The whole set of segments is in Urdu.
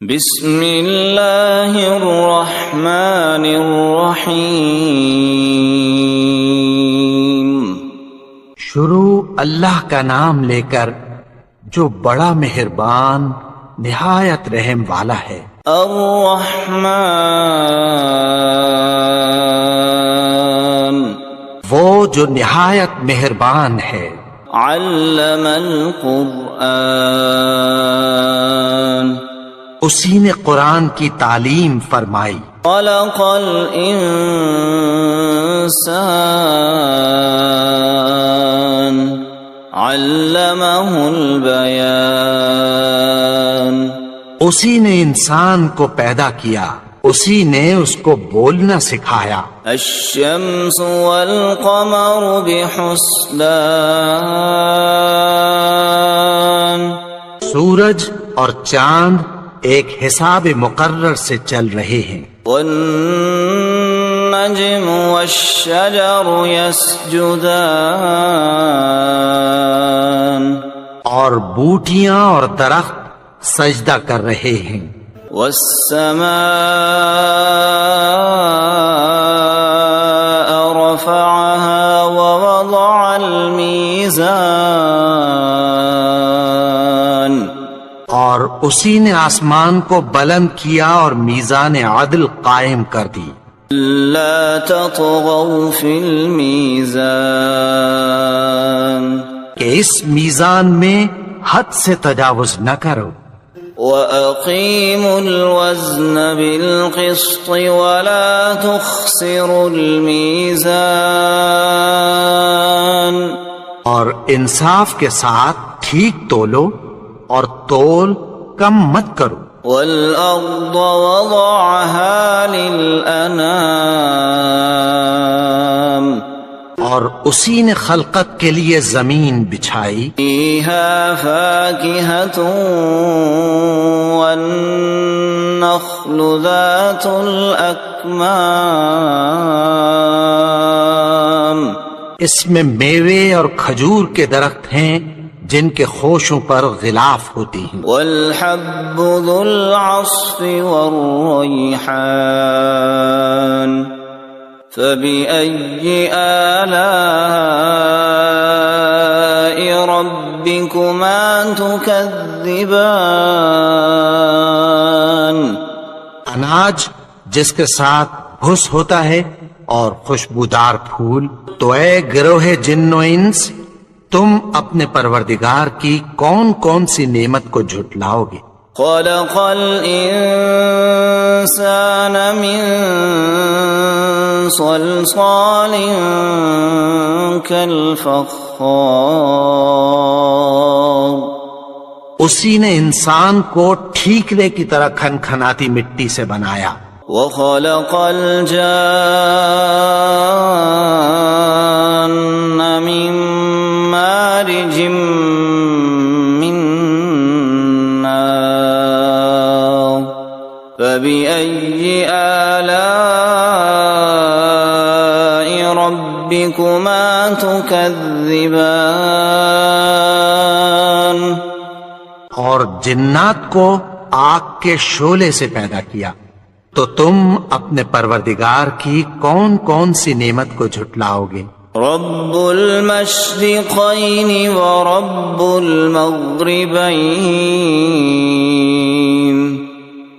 بسم اللہ الرحمن الرحیم۔ شروع اللہ کا نام لے کر جو بڑا مہربان نہایت رحم والا ہے۔ الرحمن، وہ جو نہایت مہربان ہے۔ علم القرآن، اسی نے قرآن کی تعلیم فرمائی۔ خلق الانسان، علمہ البیان، اسی نے انسان کو پیدا کیا، اسی نے اس کو بولنا سکھایا۔ الشمس والقمر بحسبان، سورج اور چاند ایک حساب مقرر سے چل رہے ہیں۔ والنجم والشجر يسجدان، اور بوٹیاں اور درخت سجدہ کر رہے ہیں۔ والسماء رفعها ووضع الميزان، اور اسی نے آسمان کو بلند کیا اور میزان عدل قائم کر دی۔ لا تطغوا في الميزان، کہ اس میزان میں حد سے تجاوز نہ کرو۔ وَأَقِيمُوا الْوَزْنَ بِالْقِسْطِ وَلَا تُخْسِرُوا الْمِيزَانَ، اور انصاف کے ساتھ ٹھیک تولو اور تول کم مت کرو۔ وَالْأَرْضَ وَضَعَهَا لِلْأَنَامِ، اور اسی نے خلقت کے لیے زمین بچھائی۔ فِيهَا فَاكِهَةٌ وَالنَّخْلُ ذَاتُ الْأَكْمَامِ، اس میں میوے اور کھجور کے درخت ہیں جن کے خوشوں پر غلاف ہوتی ہیں۔ وَالْحَبُّ ذُو الْعَصْفِ وَالرَّيْحَانُ، فَبِأَيِّ آلَاءِ رَبِّكُمَا تُكَذِّبَانِ، اناج جس کے ساتھ بھس ہوتا ہے اور خوشبودار پھول۔ تو اے گروہ جن و انس، تم اپنے پروردگار کی کون کون سی نعمت کو جھٹلاؤ گے؟ خلق الانسان من صلصال كالفخار، اسی نے انسان کو ٹھیکرے کی طرح کھنکھناتی مٹی سے بنایا۔ وخلق الجان من مارج من نار، فبأي آلاء ربكما تكذبان، اور جنات کو آگ کے شعلے سے پیدا کیا، تو تم اپنے پروردگار کی کون کون سی نعمت کو جھٹلاؤ گے؟ رب المشرقین ورب المغربین،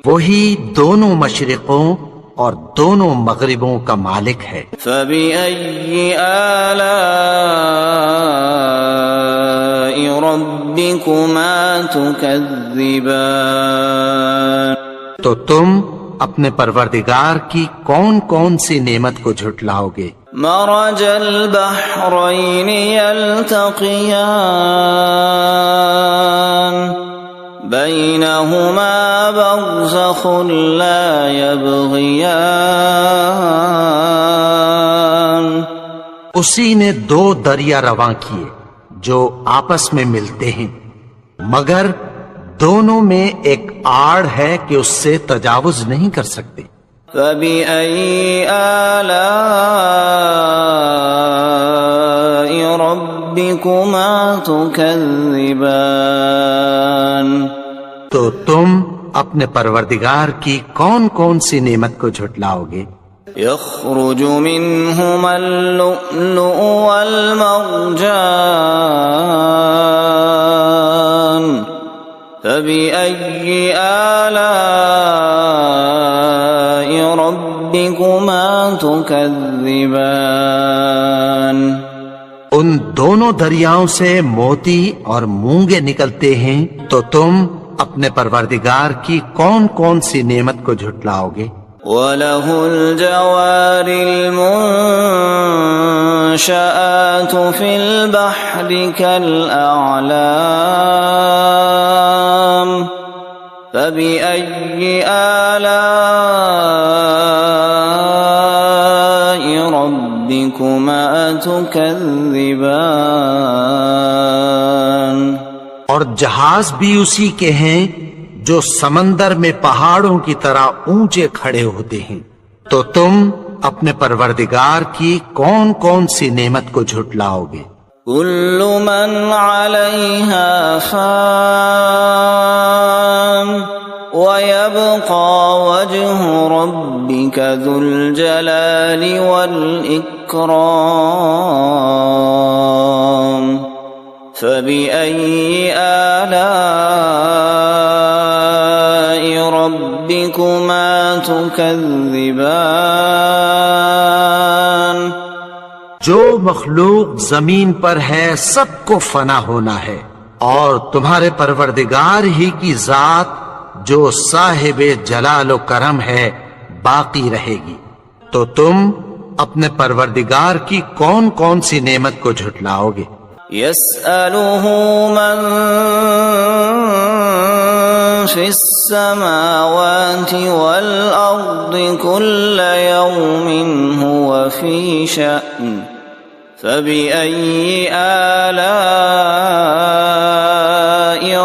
وہی دونوں مشرقوں اور دونوں مغربوں کا مالک ہے۔ فبأي آلاء ربكما تكذبان، تو تم اپنے پروردگار کی کون کون سی نعمت کو جھٹلاؤ گے؟ مرج البحرین یلتقیان، بینہما برزخ لا یبغیان، اسی نے دو دریا رواں کیے جو آپس میں ملتے ہیں، مگر دونوں میں ایک آڑ ہے کہ اس سے تجاوز نہیں کر سکتے۔ فَبِأَيِّ آلَاءِ رَبِّكُمَا تُكَذِّبَانِ، تو تم اپنے پروردگار کی کون کون سی نعمت کو جھٹلاؤ گے؟ يخرج منهما اللؤلؤ والمرجان فبأي آلاء ربكما تكذبان ان دونوں دریاؤں سے موتی اور مونگے نکلتے ہیں، تو تم اپنے پروردگار کی کون کون سی نعمت کو جھٹلاؤ گے؟ وَلَهُ الْجَوَارِ الْمُنشَآتُ فِي الْبَحْرِ كَالْأَعْلَامِ فَبِأَيِّ آلَاءِ رَبِّكُمَا تُكَذِّبَانِ اور جہاز بھی اسی کے ہیں جو سمندر میں پہاڑوں کی طرح اونچے کھڑے ہوتے ہیں، تو تم اپنے پروردگار کی کون کون سی نعمت کو جھٹلاؤ گے؟ كل من عليها فان ويبقى وجه ربك ذو الجلال والإكرام فبأي آلاء ربكما تكذبان جو مخلوق زمین پر ہے سب کو فنا ہونا ہے، اور تمہارے پروردگار ہی کی ذات جو صاحب جلال و کرم ہے باقی رہے گی، تو تم اپنے پروردگار کی کون کون سی نعمت کو جھٹلاؤ گے؟ يسأله من في السماوات والأرض كل يوم هو في شأن فبأي آلاء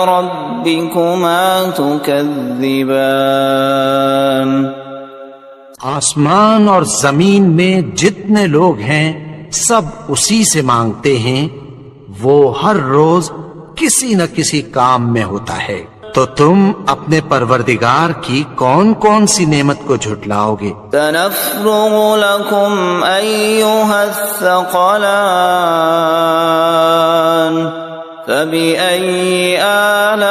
ربكما تكذبان آسمان اور زمین میں جتنے لوگ ہیں سب اسی سے مانگتے ہیں، وہ ہر روز کسی نہ کسی کام میں ہوتا ہے، تو تم اپنے پروردگار کی کون کون سی نعمت کو جھٹلاؤ گے؟ سنفرغ لكم أيها الثقلان فبأي آلاء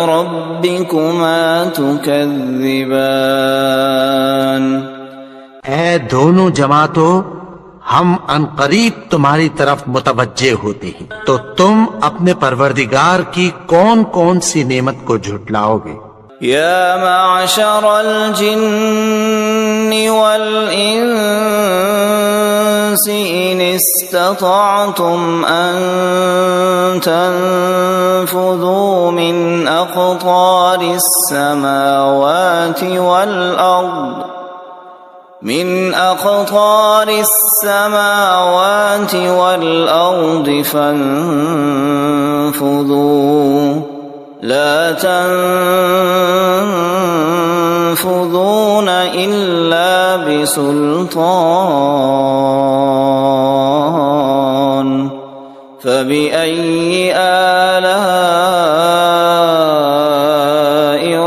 ربكما تكذبان اے دونوں جماعتوں، ہم عنقریب تمہاری طرف متوجہ ہوتے ہیں، تو تم اپنے پروردگار کی کون کون سی نعمت کو جھٹلاؤ گے؟ يا معشر الجن والإنس إن استطعتم أن تنفذوا من أقطار السماوات والأرض فانفذوا لا تنفذون إلا بسلطان فبأي آلاء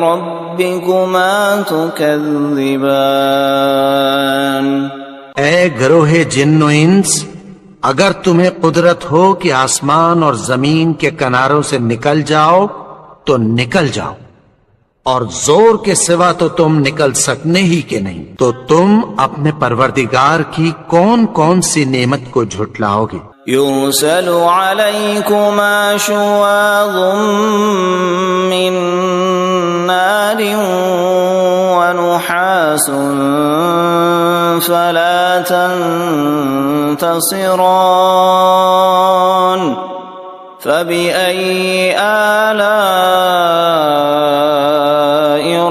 ربكما تكذبان اے گروہ جن و انس، اگر تمہیں قدرت ہو کہ آسمان اور زمین کے کناروں سے نکل جاؤ تو نکل جاؤ، اور زور کے سوا تو تم نکل سکنے ہی کے نہیں، تو تم اپنے پروردگار کی کون کون سی نعمت کو جھٹلاؤ گے؟ يرسل عليكما شواظ من نار ونحاس فلا تنتصران فبأي آلاء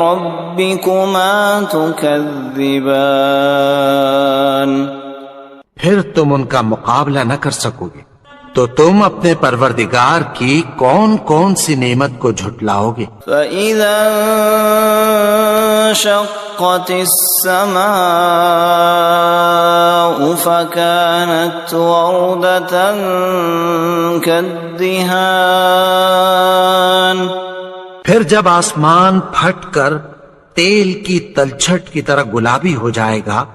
ربكما تكذبان پھر تم ان کا مقابلہ نہ کر سکو گے، تو تم اپنے پروردگار کی کون کون سی نعمت کو جھٹلاؤ گے؟ فَإِذَا انشَقَّتِ السَّمَاءُ فكانت وردة كالدهان. پھر جب آسمان پھٹ کر تیل کی تلچھٹ کی طرح گلابی ہو جائے گا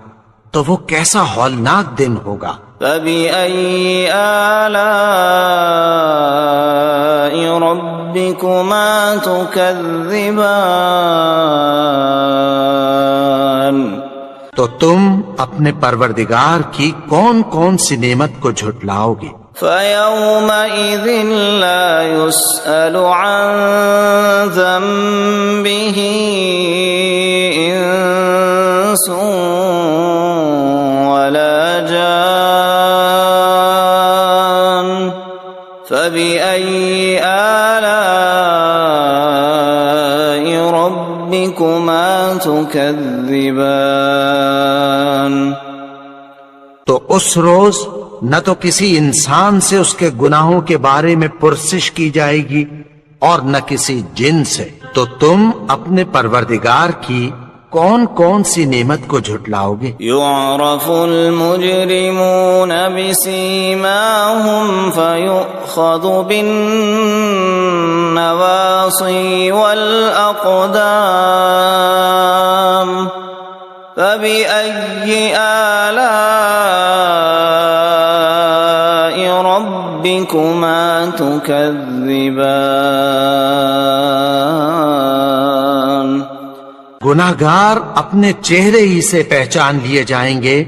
تو وہ کیسا ہولناک دن ہوگا. فبأي آلاء ربكما تكذبان. تو تم اپنے پروردگار کی کون کون سی نعمت کو جھٹلاؤ گے. فيومئذ لا يسأل عن ذنبه إنس ولا جان. فبأي آلاء ربكما تكذبان. تو اس روز نہ تو کسی انسان سے اس کے گناہوں کے بارے میں پرسش کی جائے گی اور نہ کسی جن سے. تو تم اپنے پروردگار کی کون کون سی نعمت کو جھٹلاؤ گے. يعرف المجرمون بسيماهم فيؤخذ بالنواصي والأقدام. فبأي آلاء ربكما تكذبان. گناہگار اپنے چہرے ہی سے پہچان لیے جائیں گے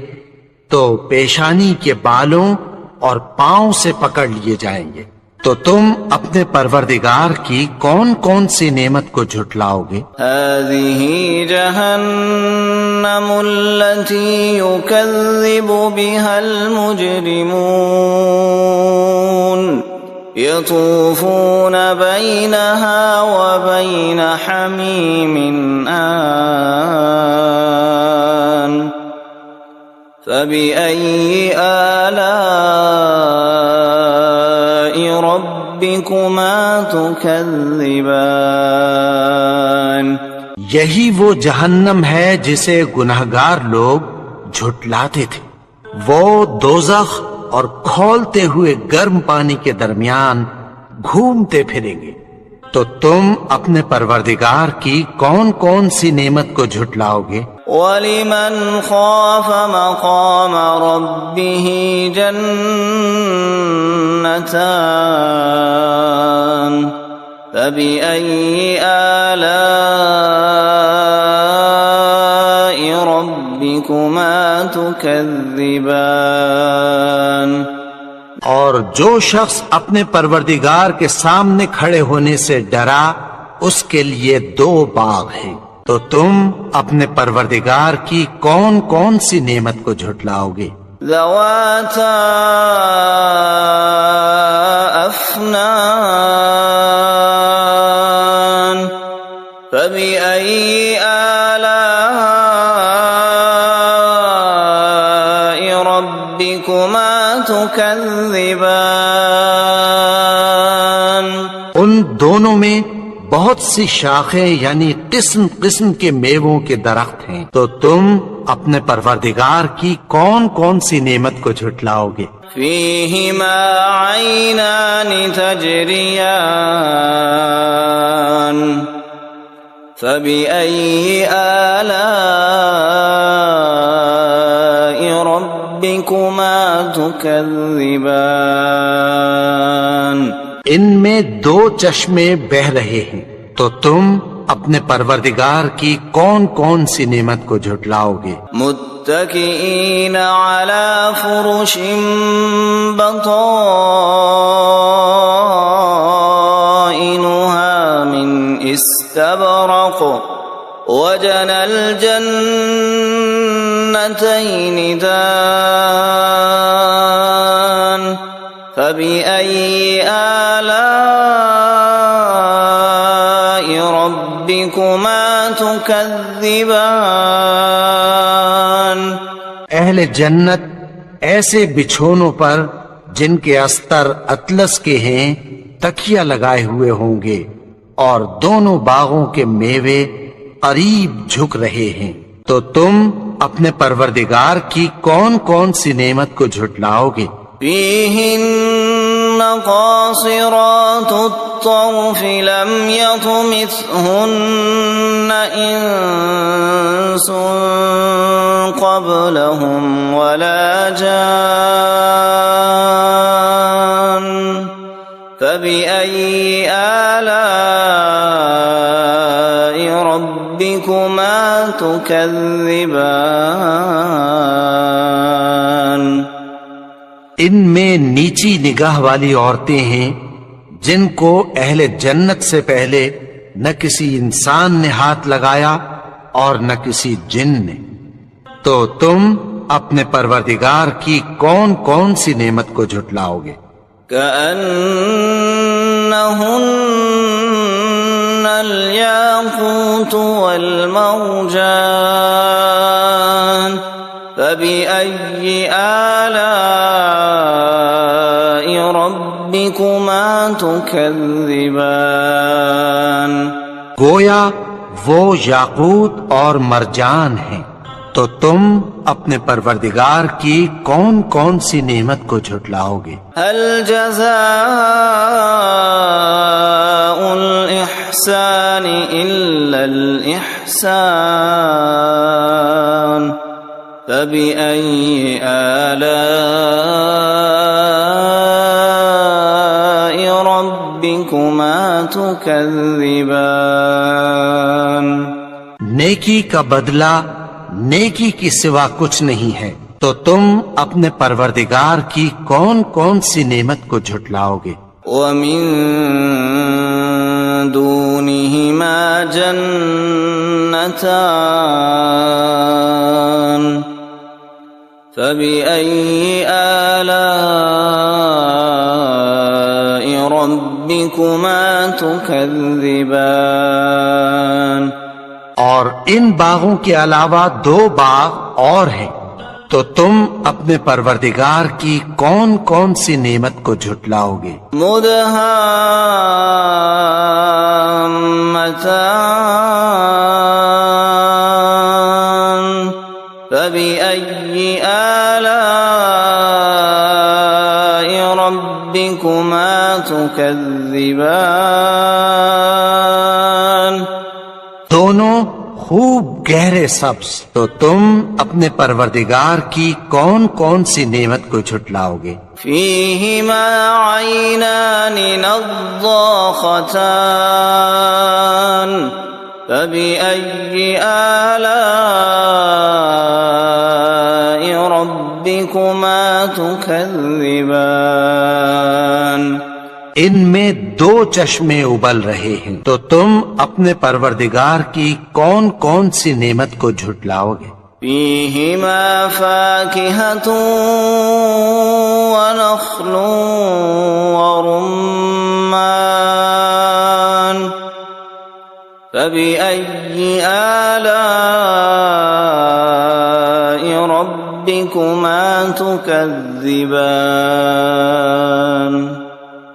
تو پیشانی کے بالوں اور پاؤں سے پکڑ لیے جائیں گے. تو تم اپنے پروردگار کی کون کون سی نعمت کو جھٹلاؤ گے. هذه جهنم التي يكذب بها المجرمون يطوفون بينها وبين حميم آن. فبأي آلاء ربكما تكذبان. یہی وہ جہنم ہے جسے گناہگار لوگ جھٹلاتے تھے. وہ دوزخ اور کھولتے ہوئے گرم پانی کے درمیان گھومتے پھریں گے. تو تم اپنے پروردگار کی کون کون سی نعمت کو جھٹلاؤ گے. وَلِمَنْ خَافَ مَقَامَ رَبِّهِ جَنَّتَانِ. فَبِأَيِّ آلَاءِ رَبِّكُمَا تُكَذِّبَانِ. اور جو شخص اپنے پروردگار کے سامنے کھڑے ہونے سے ڈرا اس کے لیے دو باغ ہیں. تو تم اپنے پروردگار کی کون کون سی نعمت کو جھٹلاؤ گے. ذواتا افنان. فبأي آلاء ربكما تكذبان. ان دونوں میں بہت سی شاخیں یعنی قسم قسم کے میووں کے درخت ہیں. تو تم اپنے پروردگار کی کون کون سی نعمت کو جھٹلاؤ گے. فيهما عينان تجريان. فبأي آلاء ربكما تكذبان. ان میں دو چشمے بہ رہے ہیں. تو تم اپنے پروردگار کی کون کون سی نعمت کو جھٹلاؤ گے. متكئين على فرش بطائنها من استبرق وجنى الجنتين دان. فبأي آلاء ربكما تكذبان. اہل جنت ایسے بچھونوں پر جن کے استر اطلس کے ہیں تکیہ لگائے ہوئے ہوں گے اور دونوں باغوں کے میوے قریب جھک رہے ہیں. تو تم اپنے پروردگار کی کون کون سی نعمت کو جھٹلاؤ گے؟ فيهن قاصرات الطرف لم يطمثهن إنس قبلهم ولا جان فبأي آلاء ربكما تكذبان ان میں نیچی نگاہ والی عورتیں ہیں جن کو اہل جنت سے پہلے نہ کسی انسان نے ہاتھ لگایا اور نہ کسی جن نے، تو تم اپنے پروردگار کی کون کون سی نعمت کو جھٹلاؤ گے؟ كأنهن الياقوت والمرجان فبأي آلاء ربكما تكذبان گویا وہ یاقوت اور مرجان ہیں، تو تم اپنے پروردگار کی کون کون سی نعمت کو جھٹلاؤ گے؟ هل جزاء الإحسان إلا الإحسان فبأي آلاء ربكما تكذبان نیکی کا بدلہ نیکی کی سوا کچھ نہیں ہے، تو تم اپنے پروردگار کی کون کون سی نعمت کو جھٹلاؤ گے؟ ومن دونهما جنتان فبأي آلاء ربكما تكذبان اور ان باغوں کے علاوہ 2 باغ اور ہیں، تو تم اپنے پروردگار کی کون کون سی نعمت کو جھٹلاؤ گے؟ مدهامتان فبأي آلاء ربكما تكذبان دونوں خوب گہرے سبز، تو تم اپنے پروردگار کی کون کون سی نعمت کو جھٹلاؤ گے؟ فيهما عينان نضاختان فبأي آلاء ربكما تكذبان ان میں 2 چشمے ابل رہے ہیں، تو تم اپنے پروردگار کی کون کون سی نعمت کو جھٹلاؤ گے؟ فيهما فاكهة ونخل ورمان فبأي آلاء ربكما تكذبان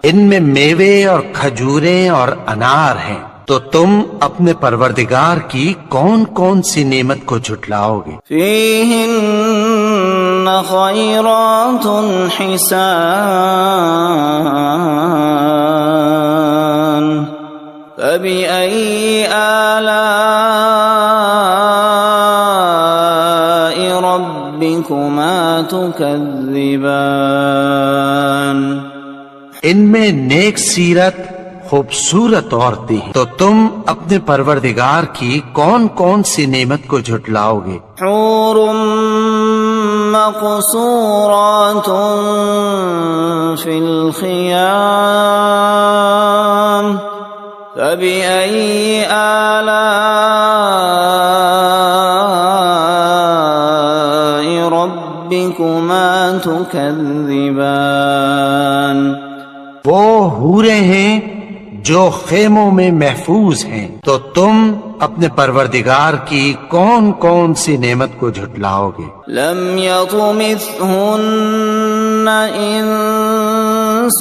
ان میں میوے اور کھجوریں اور انار ہیں، تو تم اپنے پروردگار کی کون کون سی نعمت کو جھٹلاؤ گے؟ فيهن خيرات حسان فبأي آلاء ربكما تكذبان ان میں نیک سیرت خوبصورت عورتیں ہیں، تو تم اپنے پروردگار کی کون کون سی نعمت کو جھٹلاؤ گے؟ حور مقصورات في الخيام فبأي آلاء ربكما تكذبان وہ حوریں ہیں جو خیموں میں محفوظ ہیں، تو تم اپنے پروردگار کی کون کون سی نعمت کو جھٹلاؤ گے؟ لم يطمثهن انس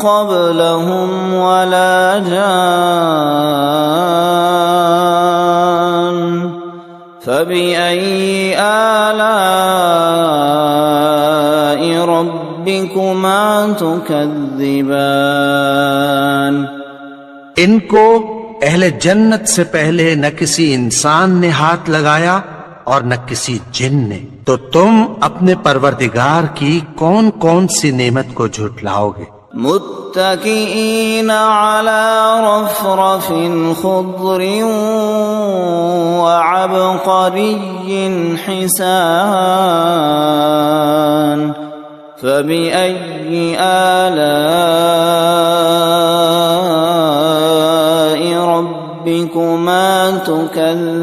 قبلهم ولا جان فبأي آلاء ربكما تكذبان ان کو اہل جنت سے پہلے نہ کسی انسان نے ہاتھ لگایا اور نہ کسی جن نے، تو تم اپنے پروردگار کی کون کون سی نعمت کو جھٹلاؤ گے؟ متكئين على رفرف خضر وعبقري حسان فبأي آلاء ربكما تكذبان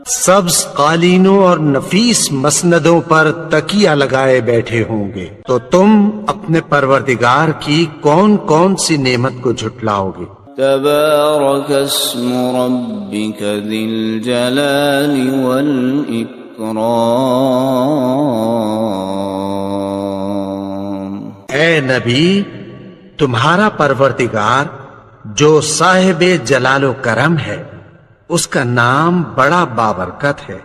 سبز قالینوں اور نفیس مسندوں پر تکیہ لگائے بیٹھے ہوں گے، تو تم اپنے پروردگار کی کون کون سی نعمت کو جھٹلاؤ گے؟ تبارك اسم ربك ذي الجلال والإكرام اے نبی، تمہارا پروردگار جو صاحب جلال و کرم ہے، اس کا نام بڑا بابرکت ہے۔